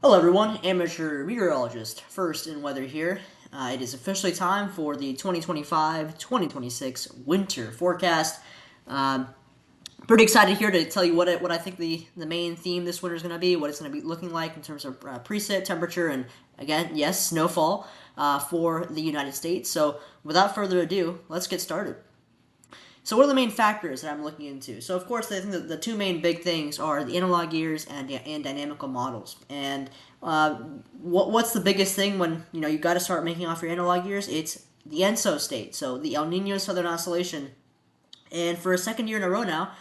Hello everyone, amateur meteorologist First in Weather here. It is officially time for the 2025-2026 winter forecast. Um, Pretty excited here to tell you what I think the main theme this winter is going to be, what it's going to be looking like in terms of preset temperature, and again, yes, snowfall for the United States. So without further ado, let's get started. So what are the main factors that I'm looking into? So of course, I think that the two main big things are the analog gears and dynamical models. And uh, what's the biggest thing when you got to start making off your analog gears? It's the ENSO state, so the El Nino Southern Oscillation. And for a second year in a row now,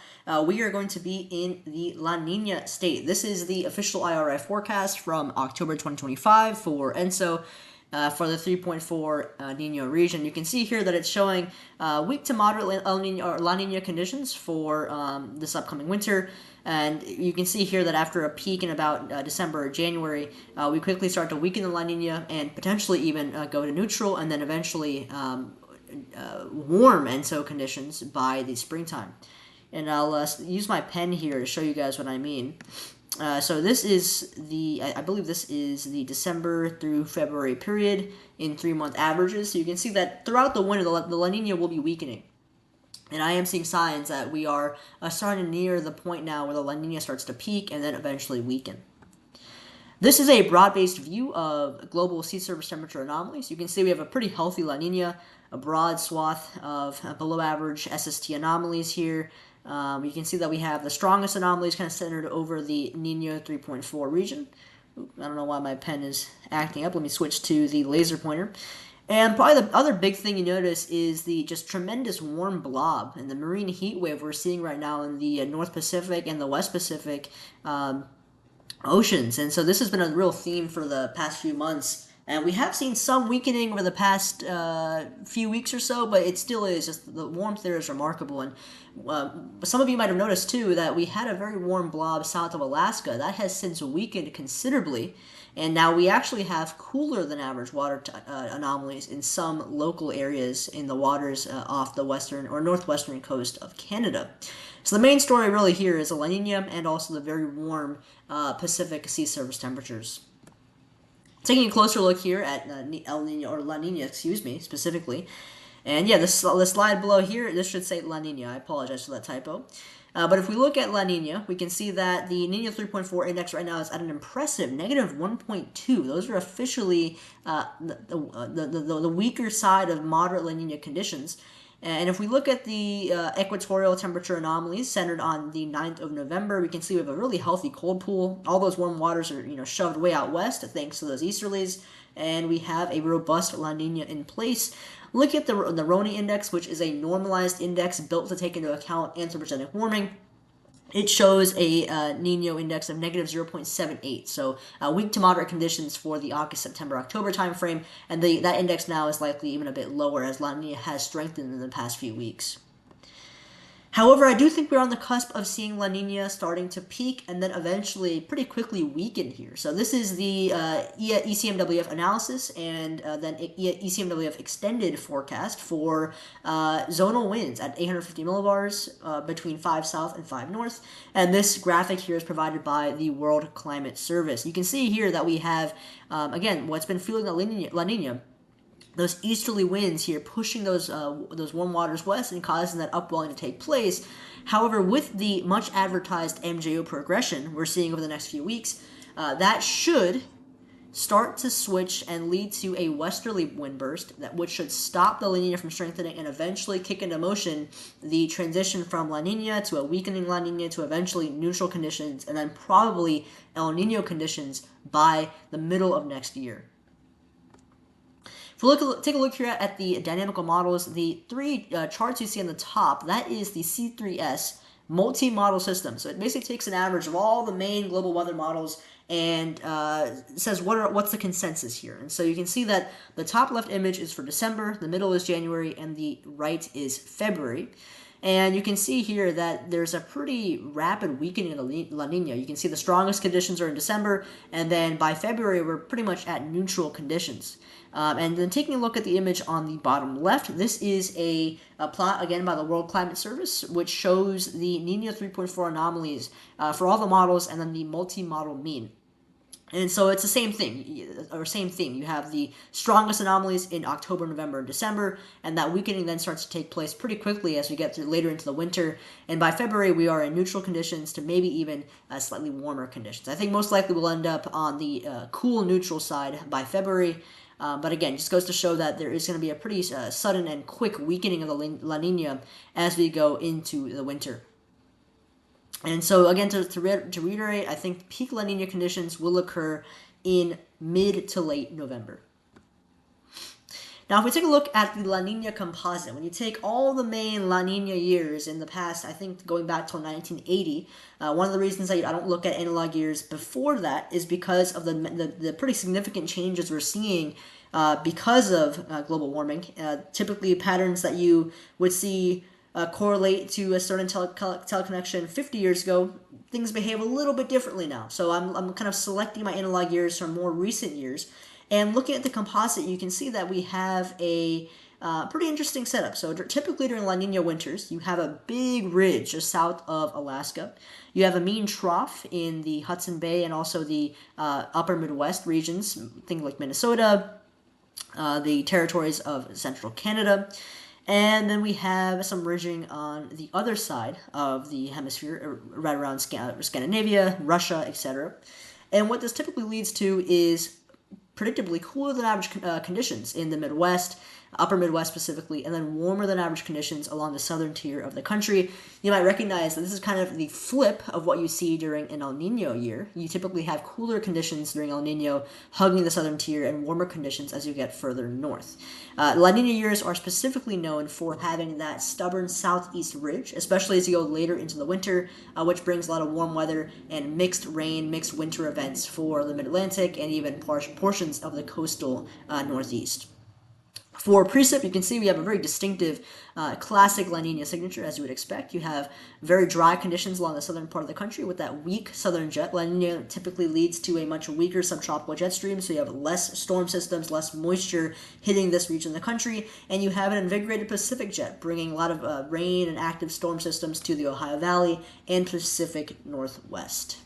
we are going to be in the La Nina state. This is the official IRI forecast from October 2025 for ENSO. For the 3.4 Nino region, you can see here that it's showing weak to moderate El Nino or La Nina conditions for this upcoming winter. And you can see here that after a peak in about December or January, we quickly start to weaken the La Nina and potentially even go to neutral, and then eventually warm ENSO conditions by the springtime. And I'll use my pen here to show you guys what I mean. So this is I believe this is the December through February period in 3-month averages. So you can see that throughout the winter, the La Nina will be weakening. And I am seeing signs that we are starting to near the point now where the La Nina starts to peak and then eventually weaken. This is a broad-based view of global sea surface temperature anomalies. You can see we have a pretty healthy La Nina, a broad swath of below average SST anomalies here. You can see that we have the strongest anomalies kind of centered over the Nino 3.4 region. I don't know why my pen is acting up. Let me switch to the laser pointer. And probably the other big thing you notice is the just tremendous warm blob and the marine heat wave we're seeing right now in the North Pacific and the West Pacific oceans. And so this has been a real theme for the past few months. And we have seen some weakening over the past few weeks or so, but it still is just the warmth there is remarkable. And some of you might have noticed too that we had a very warm blob south of Alaska that has since weakened considerably, and now we actually have cooler than average water anomalies in some local areas in the waters off the western or northwestern coast of Canada. So the main story really here is the La Nina and also the very warm Pacific sea surface temperatures. Taking a closer look here at El Nino or La Nina, excuse me, specifically, and yeah, the slide below here, this should say La Nina. I apologize for that typo. But if we look at La Nina, we can see that the Nino 3.4 index right now is at an impressive negative 1.2. Those are officially the weaker side of moderate La Nina conditions. And if we look at the equatorial temperature anomalies centered on the 9th of November, we can see we have a really healthy cold pool. All those warm waters are shoved way out west thanks to those easterlies, and we have a robust La Nina in place. Look at the Roni index, which is a normalized index built to take into account anthropogenic warming. It shows a Nino index of negative 0.78, so weak to moderate conditions for the August, September, October timeframe, and that index now is likely even a bit lower as La Nina has strengthened in the past few weeks. However, I do think we're on the cusp of seeing La Nina starting to peak and then eventually pretty quickly weaken here. So this is the ECMWF analysis and then ECMWF extended forecast for zonal winds at 850 millibars between 5 south and 5 north. And this graphic here is provided by the World Climate Service. You can see here that we have, again, what's been fueling La Nina, those easterly winds here pushing those warm waters west and causing that upwelling to take place. However, with the much advertised MJO progression we're seeing over the next few weeks, that should start to switch and lead to a westerly wind burst which should stop the La Nina from strengthening and eventually kick into motion the transition from La Nina to a weakening La Nina to eventually neutral conditions and then probably El Nino conditions by the middle of next year. If we take a look here at the dynamical models, the three charts you see on the top, that is the C3S multi-model system. So it basically takes an average of all the main global weather models and says what's the consensus here. And so you can see that the top left image is for December, the middle is January, and the right is February. And you can see here that there's a pretty rapid weakening of La Nina. You can see the strongest conditions are in December, and then by February, we're pretty much at neutral conditions. And then taking a look at the image on the bottom left, this is a plot, again, by the World Climate Service, which shows the Nino 3.4 anomalies for all the models and then the multi-model mean. And so it's the same thing, or same theme. You have the strongest anomalies in October, November, and December, and that weakening then starts to take place pretty quickly as we get through later into the winter. And by February, we are in neutral conditions to maybe even slightly warmer conditions. I think most likely we'll end up on the cool neutral side by February. But again, just goes to show that there is going to be a pretty sudden and quick weakening of the La Nina as we go into the winter. And so, again, to reiterate, I think peak La Nina conditions will occur in mid to late November. Now, if we take a look at the La Nina composite, when you take all the main La Nina years in the past, I think going back to 1980, one of the reasons that I don't look at analog years before that is because of the pretty significant changes we're seeing because of global warming. Typically, patterns that you would see correlate to a certain teleconnection 50 years ago, things behave a little bit differently now. So I'm kind of selecting my analog years from more recent years. And looking at the composite, you can see that we have a pretty interesting setup. So typically during La Nina winters, you have a big ridge just south of Alaska. You have a mean trough in the Hudson Bay and also the upper Midwest regions, things like Minnesota, the territories of central Canada. And then we have some ridging on the other side of the hemisphere, right around Scandinavia, Russia, etc. And what this typically leads to is predictably cooler than average conditions in the Midwest, upper Midwest specifically, and then warmer than average conditions along the southern tier of the country. You might recognize that this is kind of the flip of what you see during an El Nino year. You typically have cooler conditions during El Nino, hugging the southern tier, and warmer conditions as you get further north. La Nina years are specifically known for having that stubborn southeast ridge, especially as you go later into the winter, which brings a lot of warm weather and mixed rain, mixed winter events for the Mid-Atlantic and even portions of the coastal Northeast. For precip, you can see we have a very distinctive classic La Nina signature, as you would expect. You have very dry conditions along the southern part of the country with that weak southern jet. La Nina typically leads to a much weaker subtropical jet stream, so you have less storm systems, less moisture hitting this region of the country, and you have an invigorated Pacific jet, bringing a lot of rain and active storm systems to the Ohio Valley and Pacific Northwest.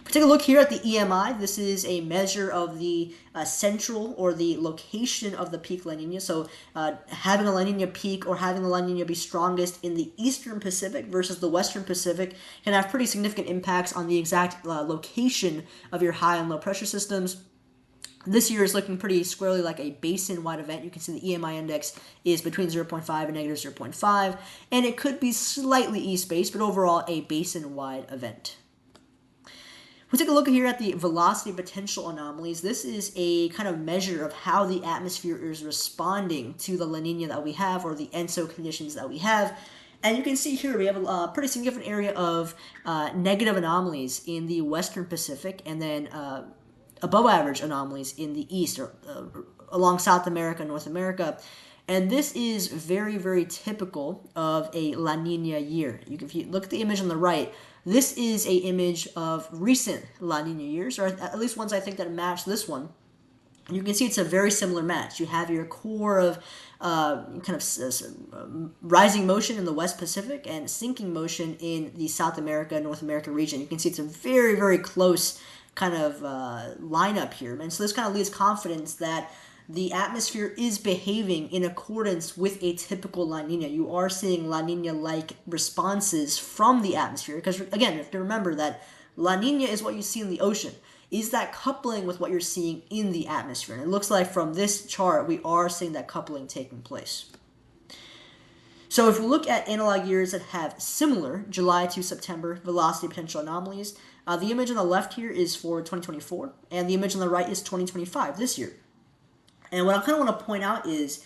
If we take a look here at the EMI, this is a measure of the central or the location of the peak La Nina. So having a La Nina peak or having the La Nina be strongest in the eastern Pacific versus the western Pacific can have pretty significant impacts on the exact location of your high and low pressure systems. This year is looking pretty squarely like a basin-wide event. You can see the EMI index is between 0.5 and negative 0.5, and it could be slightly east-based, but overall a basin-wide event. We take a look here at the velocity potential anomalies. This is a kind of measure of how the atmosphere is responding to the La Nina that we have, or the ENSO conditions that we have. And you can see here we have a pretty significant area of negative anomalies in the western Pacific, and then above average anomalies in the east, or along South America, North America. And this is very, very typical of a La Nina year. If you look at the image on the right, this is a image of recent La Nina years, or at least ones I think that match this one. You can see it's a very similar match. You have your core of rising motion in the West Pacific and sinking motion in the South America, North America region. You can see it's a very, very close kind of lineup here. And so this kind of leaves confidence that the atmosphere is behaving in accordance with a typical La Nina. You are seeing La Nina-like responses from the atmosphere. Because, again, you have to remember that La Nina is what you see in the ocean. Is that coupling with what you're seeing in the atmosphere? And it looks like from this chart, we are seeing that coupling taking place. So if we look at analog years that have similar July to September velocity potential anomalies, the image on the left here is for 2024, and the image on the right is 2025, this year. And what I kind of want to point out is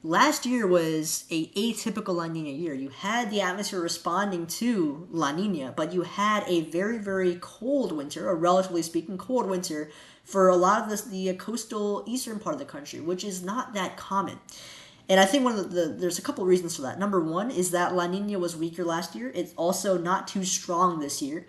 last year was a atypical La Nina year. You had the atmosphere responding to La Nina, but you had a very, very cold winter, or relatively speaking cold winter, for a lot of the coastal eastern part of the country, which is not that common. And I think there's a couple reasons for that. Number one is that La Nina was weaker last year. It's also not too strong this year.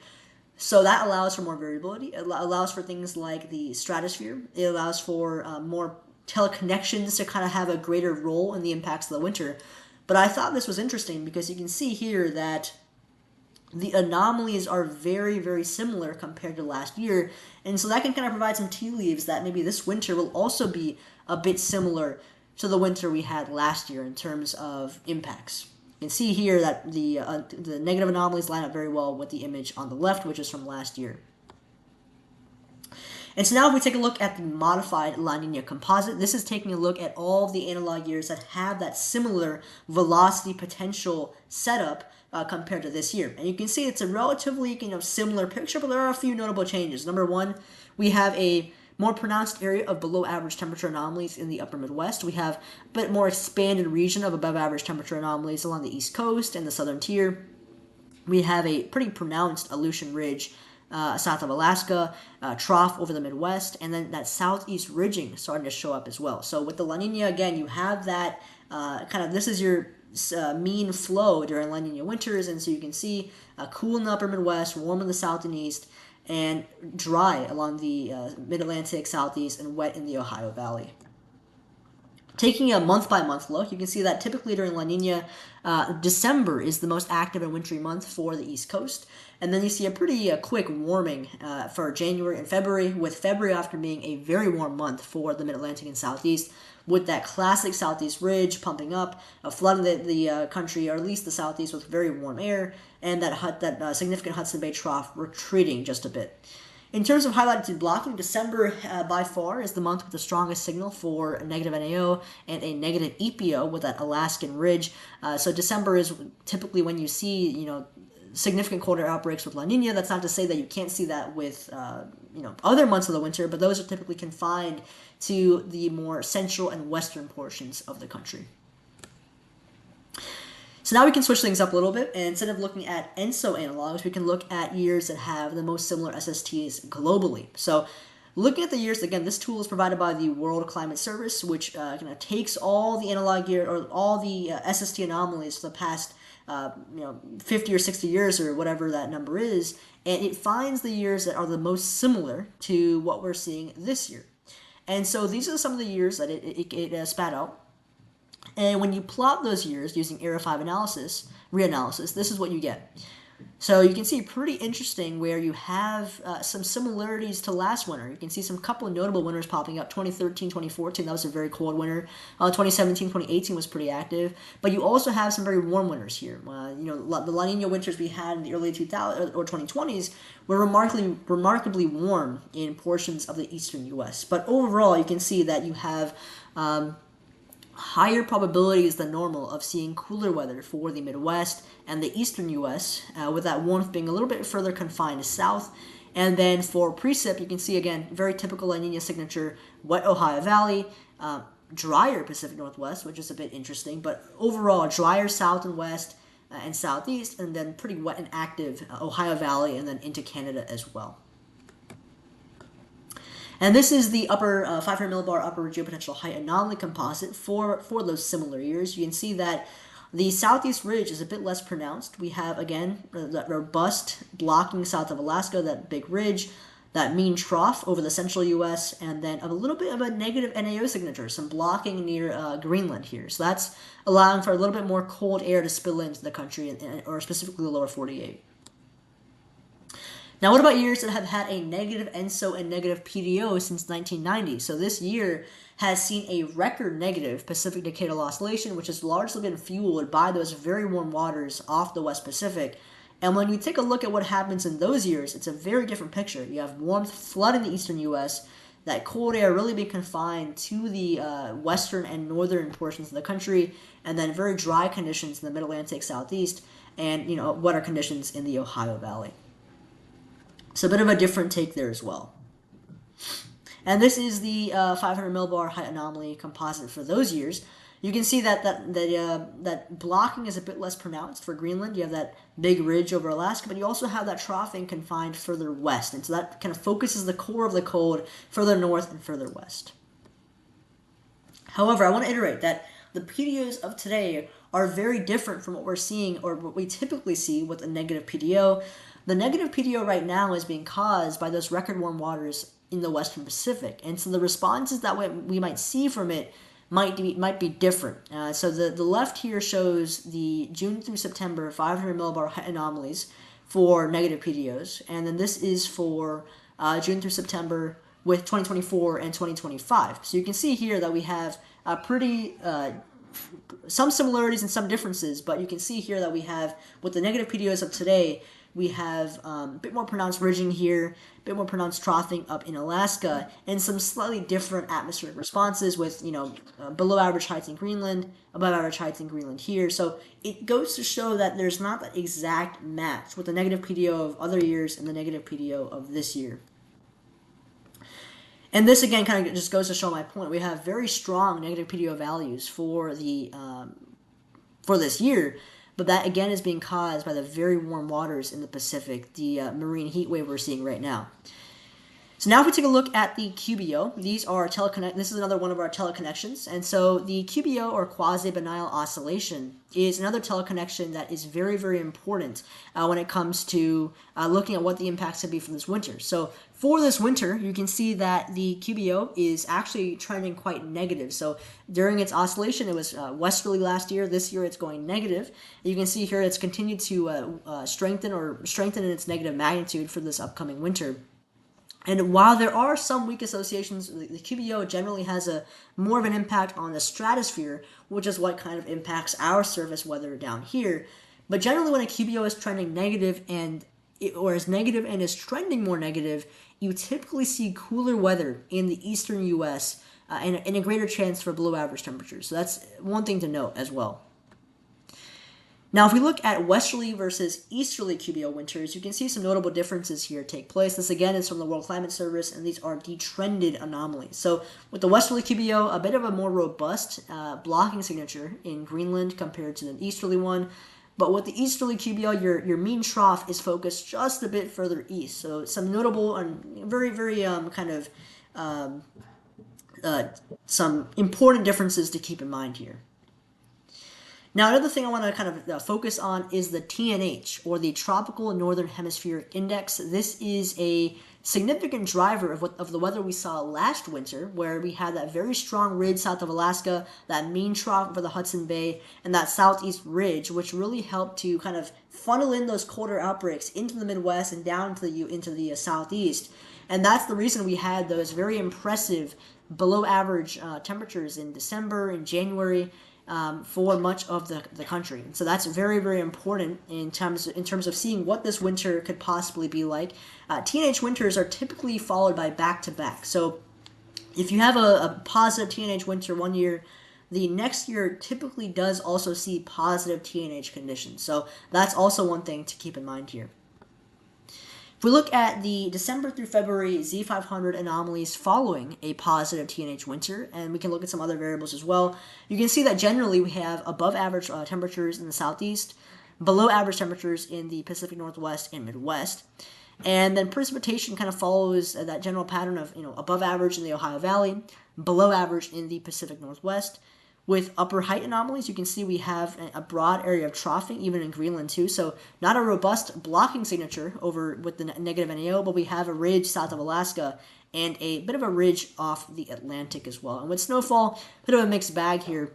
So that allows for more variability. It allows for things like the stratosphere. It allows for more teleconnections to kind of have a greater role in the impacts of the winter. But I thought this was interesting because you can see here that the anomalies are very, very similar compared to last year. And so that can kind of provide some tea leaves that maybe this winter will also be a bit similar to the winter we had last year in terms of impacts. You can see here that the negative anomalies line up very well with the image on the left, which is from last year. And so now if we take a look at the modified La Nina composite, this is taking a look at all of the analog years that have that similar velocity potential setup compared to this year. And you can see it's a relatively similar picture, but there are a few notable changes. Number one, we have a more pronounced area of below average temperature anomalies in the upper Midwest. We have a bit more expanded region of above average temperature anomalies along the East Coast and the southern tier. We have a pretty pronounced Aleutian Ridge south of Alaska, trough over the Midwest, and then that southeast ridging starting to show up as well. So with the La Nina, again, you have that this is your mean flow during La Nina winters, and so you can see cool in the upper Midwest, warm in the south and east, and dry along the mid-Atlantic, southeast, and wet in the Ohio Valley. Taking a month-by-month look, you can see that typically during La Nina, December is the most active and wintry month for the East Coast. And then you see a pretty quick warming for January and February, with February often being a very warm month for the Mid-Atlantic and Southeast, with that classic Southeast ridge pumping up, flooding the country, or at least the Southeast, with very warm air, and that significant Hudson Bay trough retreating just a bit. In terms of high latitude blocking, December by far is the month with the strongest signal for a negative NAO and a negative EPO with that Alaskan ridge. So December is typically when you see, significant cold air outbreaks with La Nina. That's not to say that you can't see that with, other months of the winter, but those are typically confined to the more central and western portions of the country. So now we can switch things up a little bit, and instead of looking at ENSO analogs, we can look at years that have the most similar SSTs globally. So looking at the years, again, this tool is provided by the World Climate Service, which takes all the analog year, or all the SST anomalies for the past 50 or 60 years, or whatever that number is, and it finds the years that are the most similar to what we're seeing this year. And so these are some of the years that it spat out. And when you plot those years using Era 5 reanalysis, this is what you get. So you can see pretty interesting where you have some similarities to last winter. You can see some couple of notable winters popping up. 2013, 2014, that was a very cold winter. 2017, 2018 was pretty active. But you also have some very warm winters here. The La Nina winters we had in the early 2000s or 2020s were remarkably warm in portions of the eastern U.S. But overall, you can see that you have higher probabilities than normal of seeing cooler weather for the Midwest and the eastern U.S., with that warmth being a little bit further confined south. And then for precip, you can see, again, very typical La Nina signature, wet Ohio Valley, drier Pacific Northwest, which is a bit interesting, but overall drier south and west and southeast, and then pretty wet and active Ohio Valley, and then into Canada as well. And this is the upper 500 millibar upper geopotential height anomaly composite for those similar years. You can see that the southeast ridge is a bit less pronounced. We have, again, that robust blocking south of Alaska, that big ridge, that mean trough over the central U.S., and then a little bit of a negative NAO signature, some blocking near Greenland here. So that's allowing for a little bit more cold air to spill into the country, or specifically the lower 48. Now, what about years that have had a negative ENSO and negative PDO since 1990? So this year has seen a record negative Pacific Decadal Oscillation, which has largely been fueled by those very warm waters off the West Pacific. And when you take a look at what happens in those years, it's a very different picture. You have warmth flooding the eastern U.S., that cold air really being confined to the western and northern portions of the country, and then very dry conditions in the Mid-Atlantic Southeast, and wetter conditions in the Ohio Valley. So a bit of a different take there as well. And this is the 500 millibar height anomaly composite for those years. You can see that blocking is a bit less pronounced for Greenland. You have that big ridge over Alaska, but you also have that troughing confined further west. And so that kind of focuses the core of the cold further north and further west. However, I want to iterate that the PDOs of today are very different from what we're seeing, or what we typically see with a negative PDO. The negative PDO right now is being caused by those record warm waters in the Western Pacific. And so the responses that we might see from it might be different. So the left here shows the June through September 500 millibar height anomalies for negative PDOs, and then this is for June through September with 2024 and 2025. So you can see here that we have pretty some similarities and some differences, but you can see here that we have, with the negative PDOs of today, we have a bit more pronounced ridging here, a bit more pronounced troughing up in Alaska, and some slightly different atmospheric responses with, below average heights in Greenland, above average heights in Greenland here. So it goes to show that there's not that exact match with the negative PDO of other years and the negative PDO of this year. And this again kind of just goes to show my point. We have very strong negative PDO values for the for this year, but that again is being caused by the very warm waters in the Pacific, the marine heat wave we're seeing right now. So now if we take a look at the QBO, these are this is another one of our teleconnections. And so the QBO, or quasi-biennial oscillation, is another teleconnection that is very, very important when it comes to looking at what the impacts could be from this winter. So for this winter, you can see that the QBO is actually trending quite negative. So during its oscillation, it was westerly last year. This year, it's going negative. You can see here it's continued to strengthen in its negative magnitude for this upcoming winter. And while there are some weak associations, the QBO generally has more of an impact on the stratosphere, which is what kind of impacts our surface weather down here. But generally, when a QBO is trending negative or is negative and is trending more negative, you typically see cooler weather in the eastern U.S. And a greater chance for below average temperatures. So that's one thing to note as well. Now, if we look at westerly versus easterly QBO winters, you can see some notable differences here take place. This, again, is from the World Climate Service, and these are detrended anomalies. So with the westerly QBO, a bit of a more robust blocking signature in Greenland compared to the easterly one. But with the easterly QBO, your mean trough is focused just a bit further east. So some notable and very, very some important differences to keep in mind here. Now, another thing I want to kind of focus on is the TNH, or the Tropical Northern Hemispheric Index. This is a significant driver of the weather we saw last winter, where we had that very strong ridge south of Alaska, that mean trough over the Hudson Bay, and that southeast ridge, which really helped to kind of funnel in those colder outbreaks into the Midwest and down into the southeast. And that's the reason we had those very impressive below average temperatures in December and January, for much of the country. And so that's very, very important in terms of seeing what this winter could possibly be like. TNH winters are typically followed by back-to-back. So if you have a positive TNH winter one year, the next year typically does also see positive TNH conditions. So that's also one thing to keep in mind here. If we look at the December through February Z500 anomalies following a positive TNH winter, and we can look at some other variables as well, you can see that generally we have above average temperatures in the southeast, below average temperatures in the Pacific Northwest and Midwest, and then precipitation kind of follows that general pattern of above average in the Ohio Valley, below average in the Pacific Northwest. With upper height anomalies, you can see we have a broad area of troughing, even in Greenland too. So not a robust blocking signature over with the negative NAO, but we have a ridge south of Alaska and a bit of a ridge off the Atlantic as well. And with snowfall, a bit of a mixed bag here.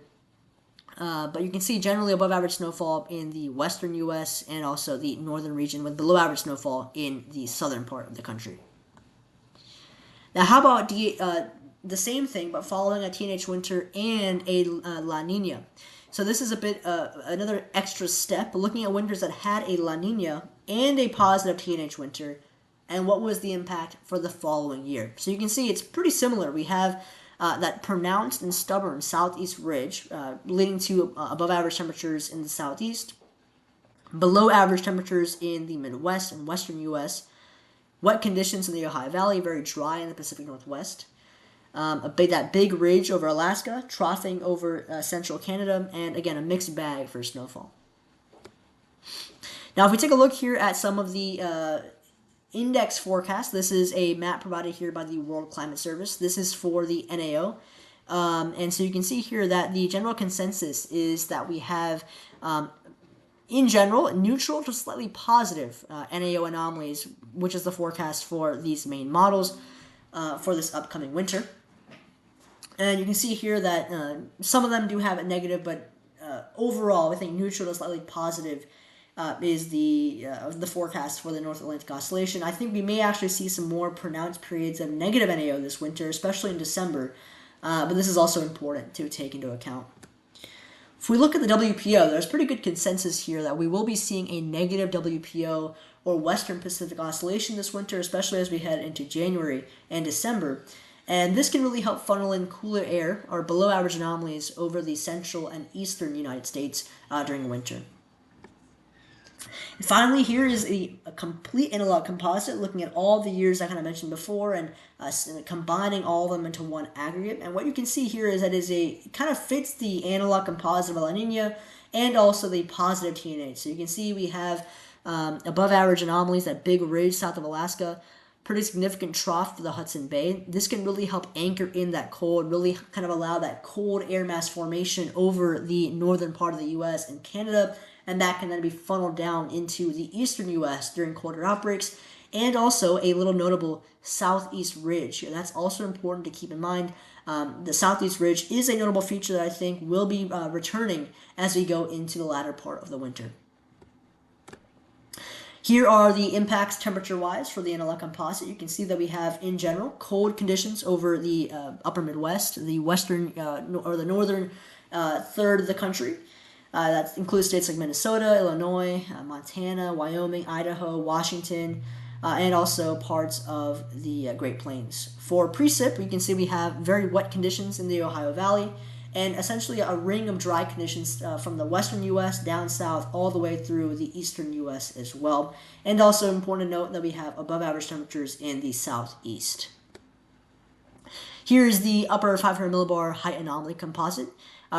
But you can see generally above average snowfall in the western U.S. and also the northern region, with below average snowfall in the southern part of the country. Now, how about the same thing, but following a TNH winter and a La Nina. So this is a bit another extra step, looking at winters that had a La Nina and a positive TNH winter, and what was the impact for the following year. So you can see it's pretty similar. We have that pronounced and stubborn southeast ridge, leading to above average temperatures in the southeast, below average temperatures in the Midwest and western U.S., wet conditions in the Ohio Valley, very dry in the Pacific Northwest, that big ridge over Alaska, troughing over central Canada, and again, a mixed bag for snowfall. Now, if we take a look here at some of the index forecasts, this is a map provided here by the World Climate Service. This is for the NAO. And so you can see here that the general consensus is that we have, in general, neutral to slightly positive NAO anomalies, which is the forecast for these main models for this upcoming winter. And you can see here that some of them do have a negative, but overall, I think neutral to slightly positive is the forecast for the North Atlantic Oscillation. I think we may actually see some more pronounced periods of negative NAO this winter, especially in December. But this is also important to take into account. If we look at the WPO, there's pretty good consensus here that we will be seeing a negative WPO or Western Pacific Oscillation this winter, especially as we head into January and December. And this can really help funnel in cooler air or below average anomalies over the central and eastern United States during winter. And finally, here is a complete analog composite looking at all the years I kind of mentioned before and combining all of them into one aggregate. And what you can see here is that it kind of fits the analog composite of La Nina and also the positive TNH. So you can see we have above average anomalies, that big ridge south of Alaska, pretty significant trough for the Hudson Bay. This can really help anchor in that cold, really kind of allow that cold air mass formation over the northern part of the U.S. and Canada, and that can then be funneled down into the eastern U.S. during colder outbreaks, and also a little notable southeast ridge. That's also important to keep in mind. The southeast ridge is a notable feature that I think will be returning as we go into the latter part of the winter. Here are the impacts temperature-wise for the analog composite. You can see that we have, in general, cold conditions over the upper Midwest, the western or the northern third of the country. That includes states like Minnesota, Illinois, Montana, Wyoming, Idaho, Washington, and also parts of the Great Plains. For precip, you can see we have very wet conditions in the Ohio Valley, and essentially a ring of dry conditions from the western U.S. down south all the way through the eastern U.S. as well. And also important to note that we have above average temperatures in the southeast. Here's the upper 500 millibar height anomaly composite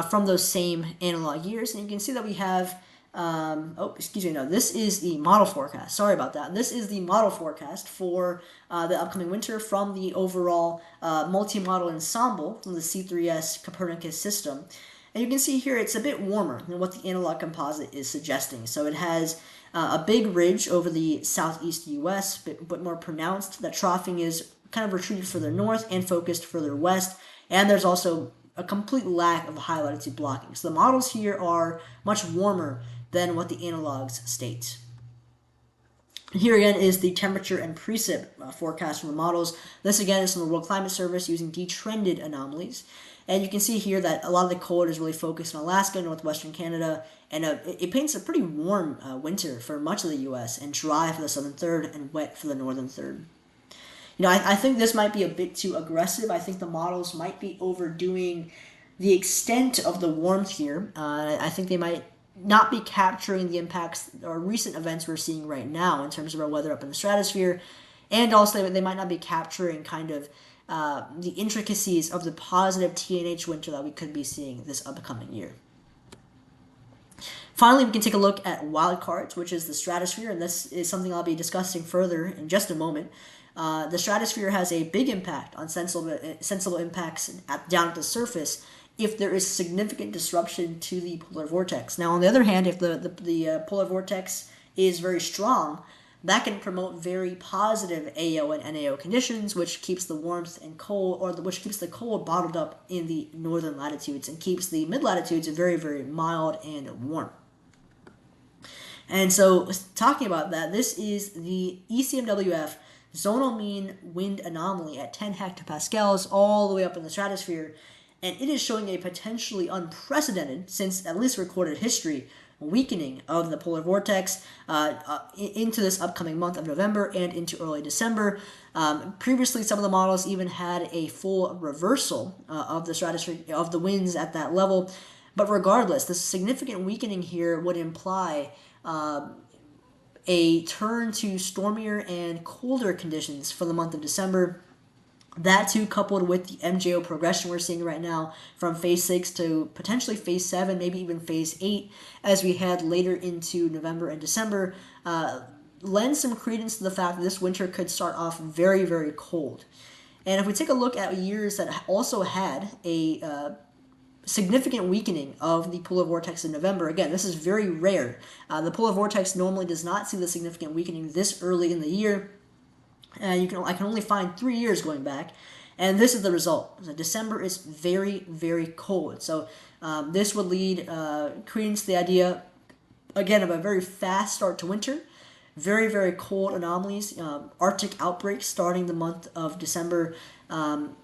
from those same analog years. And you can see that we have, this is the model forecast. Sorry about that. This is the model forecast for the upcoming winter from the overall multi-model ensemble from the C3S Copernicus system. And you can see here it's a bit warmer than what the analog composite is suggesting. So it has a big ridge over the southeast U.S., but more pronounced. The troughing is kind of retreated further north and focused further west. And there's also a complete lack of high latitude blocking. So the models here are much warmer than what the analogs state. And here again is the temperature and precip forecast from the models. This again is from the World Climate Service using detrended anomalies. And you can see here that a lot of the cold is really focused on Alaska, northwestern Canada, and it paints a pretty warm winter for much of the U.S. and dry for the southern third and wet for the northern third. I think this might be a bit too aggressive. I think the models might be overdoing the extent of the warmth here. I think they might not be capturing the impacts or recent events we're seeing right now in terms of our weather up in the stratosphere, and also they might not be capturing kind of the intricacies of the positive TNH winter that we could be seeing this upcoming year. Finally, we can take a look at wildcards, which is the stratosphere, and this is something I'll be discussing further in just a moment. The stratosphere has a big impact on sensible impacts down at the surface if there is significant disruption to the polar vortex. Now, on the other hand, if the polar vortex is very strong, that can promote very positive AO and NAO conditions, which keeps the warmth and cold, or which keeps the cold bottled up in the northern latitudes and keeps the mid-latitudes very, very mild and warm. And so, talking about that, this is the ECMWF zonal mean wind anomaly at 10 hectopascals all the way up in the stratosphere, and it is showing a potentially unprecedented, since at least recorded history, weakening of the polar vortex into this upcoming month of November and into early December. Previously, some of the models even had a full reversal of the stratosphere, of the winds at that level, but regardless, the significant weakening here would imply a turn to stormier and colder conditions for the month of December. That too, coupled with the MJO progression we're seeing right now from phase 6 to potentially phase 7, maybe even phase 8, as we head later into November and December, lends some credence to the fact that this winter could start off very, very cold. And if we take a look at years that also had a significant weakening of the polar vortex in November. Again, this is very rare. The polar vortex normally does not see the significant weakening this early in the year. I can only find 3 years going back, and this is the result. So December is very, very cold. So this would lead credence to the idea again, of a very fast start to winter. Very, very cold anomalies, Arctic outbreaks starting the month of December. And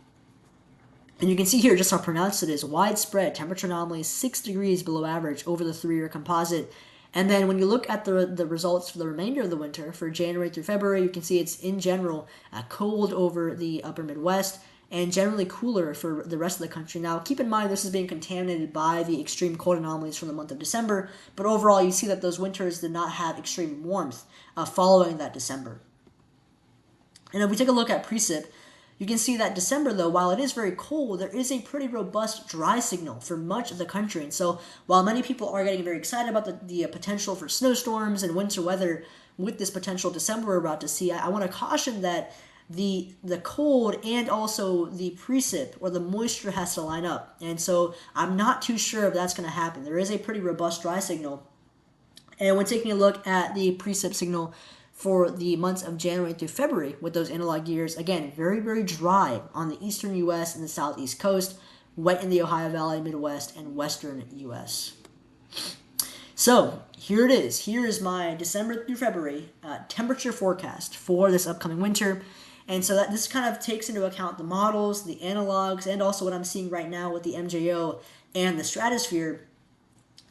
you can see here just how pronounced it is. Widespread temperature anomalies, 6 degrees below average over the 3-year composite. And then when you look at the results for the remainder of the winter, for January through February, you can see it's in general cold over the upper Midwest and generally cooler for the rest of the country. Now, keep in mind this is being contaminated by the extreme cold anomalies from the month of December, but overall you see that those winters did not have extreme warmth following that December. And if we take a look at precip, you can see that December, though, while it is very cold, there is a pretty robust dry signal for much of the country. And so while many people are getting very excited about the potential for snowstorms and winter weather with this potential December we're about to see, I want to caution that the cold and also the precip or the moisture has to line up. And so I'm not too sure if that's going to happen. There is a pretty robust dry signal. And when taking a look at the precip signal for the months of January through February with those analog years, again, very, very dry on the eastern U.S. and the southeast coast, wet in the Ohio Valley, Midwest, and western U.S. So here it is. Here is my December through February temperature forecast for this upcoming winter. And so that this kind of takes into account the models, the analogs, and also what I'm seeing right now with the MJO and the stratosphere.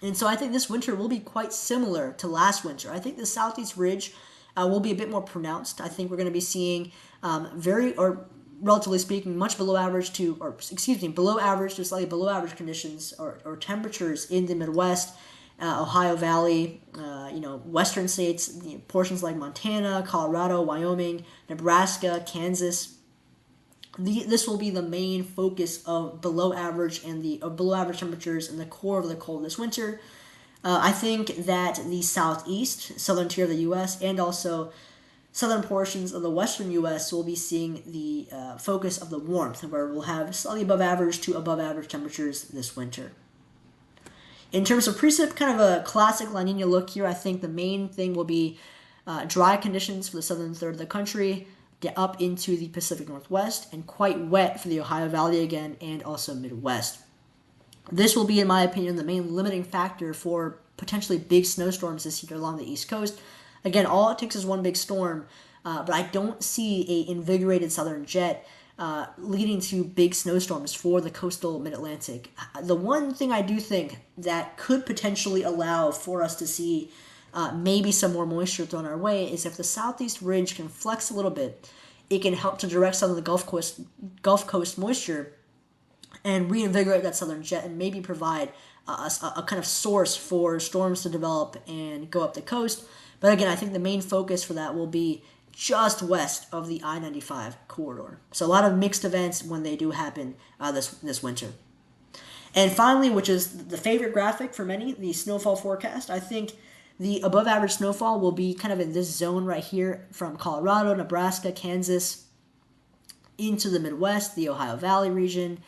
And so I think this winter will be quite similar to last winter. I think the southeast ridge will be a bit more pronounced. I think we're going to be seeing relatively speaking, much below average below average to slightly below average conditions or temperatures in the Midwest, Ohio Valley, western states, portions like Montana, Colorado, Wyoming, Nebraska, Kansas. This will be the main focus of below average temperatures in the core of the cold this winter. I think that the southeast, southern tier of the U.S., and also southern portions of the western U.S. will be seeing the focus of the warmth, where we'll have slightly above average to above average temperatures this winter. In terms of precip, kind of a classic La Nina look here. I think the main thing will be dry conditions for the southern third of the country, up into the Pacific Northwest, and quite wet for the Ohio Valley again, and also Midwest. This will be, in my opinion, the main limiting factor for potentially big snowstorms this year along the East Coast. Again, all it takes is one big storm, but I don't see an invigorated southern jet leading to big snowstorms for the coastal mid-Atlantic. The one thing I do think that could potentially allow for us to see maybe some more moisture thrown our way is if the southeast ridge can flex a little bit, it can help to direct some of the Gulf Coast moisture and reinvigorate that southern jet and maybe provide a kind of source for storms to develop and go up the coast. But again, I think the main focus for that will be just west of the I-95 corridor. So a lot of mixed events when they do happen this winter. And finally, which is the favorite graphic for many, the snowfall forecast. I think the above average snowfall will be kind of in this zone right here from Colorado, Nebraska, Kansas, into the Midwest, the Ohio Valley region,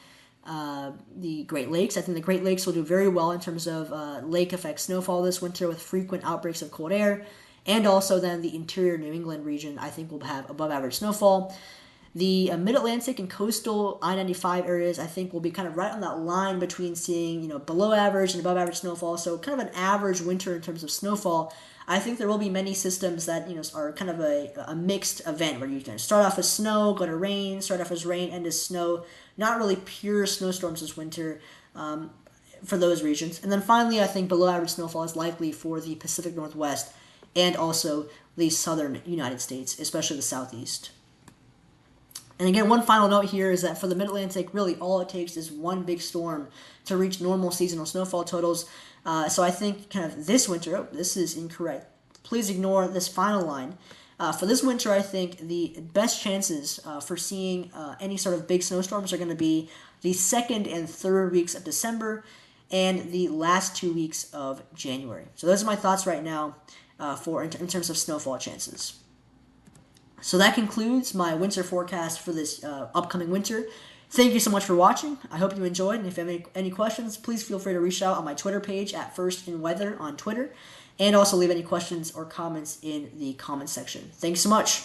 the Great Lakes. I think the Great Lakes will do very well in terms of lake effect snowfall this winter with frequent outbreaks of cold air. And also then the interior New England region, I think, will have above average snowfall. The mid-Atlantic and coastal I-95 areas, I think, will be kind of right on that line between seeing, below average and above average snowfall. So kind of an average winter in terms of snowfall. I think there will be many systems that, are kind of a mixed event where you can start off as snow, go to rain, start off as rain, end as snow. Not really pure snowstorms this winter for those regions. And then finally, I think below average snowfall is likely for the Pacific Northwest and also the southern United States, especially the southeast. And again, one final note here is that for the Mid-Atlantic, really all it takes is one big storm to reach normal seasonal snowfall totals. So I think kind of this winter, this is incorrect. Please ignore this final line. For this winter, I think the best chances for seeing any sort of big snowstorms are going to be the second and third weeks of December and the last 2 weeks of January. So those are my thoughts right now in terms of snowfall chances. So that concludes my winter forecast for this upcoming winter. Thank you so much for watching. I hope you enjoyed, and if you have any questions, please feel free to reach out on my Twitter page at FirstInWeather on Twitter, and also leave any questions or comments in the comments section. Thanks so much.